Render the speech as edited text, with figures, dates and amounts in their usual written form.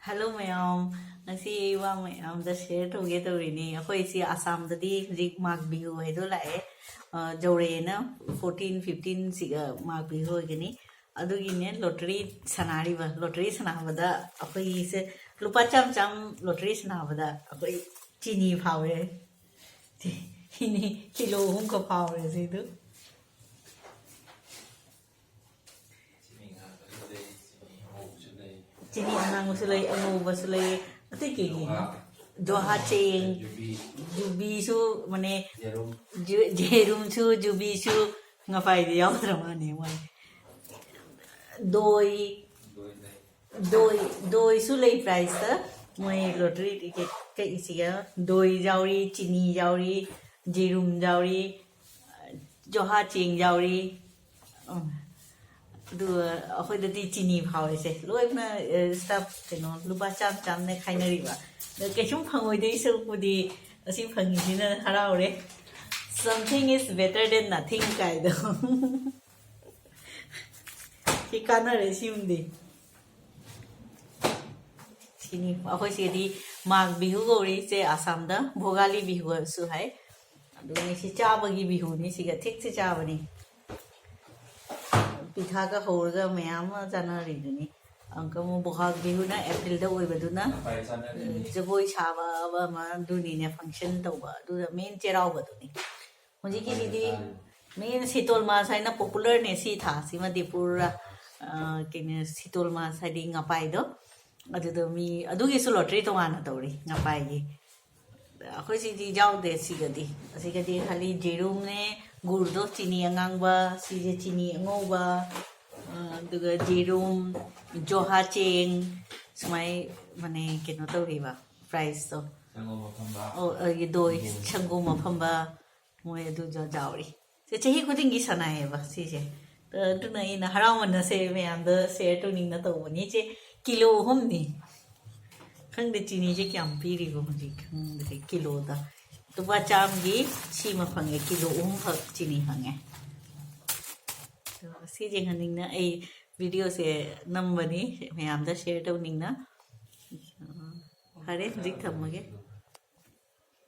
Hello ma'am, ngasi wa ma'am da share together rini. Ako isi Assam da di rig Magh Bihu hai do lae. Jore na 14-15 siga Magh Bihu gini. Adu gini lottery sanari ba lottery sanabada. Ako isi lupa cham lottery sanabada. Ako chini faore. Ini kilo hum ko faore situ. Chini anang usulay ano usulay ati kini doha cheng jubi su mane jerum su jubi su ngapai di yaw ramane wai doi su lay price ta moi lottery ticket kai isiga doi jauri chini jauri jerum jauri doha cheng jauri अखोई ददी चीनी फावे से लोइना staff केनो लुबा चाम ने खाइनरिबा केसुम फंगोइदे इसुबुदी असि फंगिसिना हरावरे something is better than nothing काइदो कि कानरे सिमदि चीनी अखोई सेदी माघ बिहु गौरी से आसाम दा भोगाली बिहु सु हाय अदुनि सि चाबगी बिहु नि सिगा ठीक से चाबनी पिठा का होरगा मैम जाना रिदुनी अंक मो बोहाग बिहु ना अप्रैल दा ओइबदुना जगोई साबा बा मा दुनी ने फंक्शन तौबा दु मेन चेराव बदुनी मुझे की दीदी मेन सितोल मा साइना पॉपुलर ने सी था सिमा दिपुरा केने सितोल मा साइदि ngapai do अदुद मी अदुगी सु लॉटरी तो आना तौरी ngapai gi अखोई सी दी जाव दे सिगदी खाली जेरुम ने गुरदो चीनी अंगांगबा सीजे चीनी अंगोबा दुगा जेरुम जोहा चेंग सुमाय माने केनो तौरिबा प्राइस तो ओ ये दोई छंगो मफंबा मोय अदु जो जावरी से चही खुदिंगी सनाएबा सीजे तो दुना इन हरावना से मैम द शेयर तो निंग न तौबनी चे किलो हमनी खंगदे चीनी जे क्याम पीरिबो मुजी खंगदे किलो दा तुबा चाम गी सीमा फंगे किलो फक चीनी फंगे तो सीजे हनिंग ना ए वीडियो से नंबनी मैं आमदा शेयर तो निंग ना हरे दिख थमगे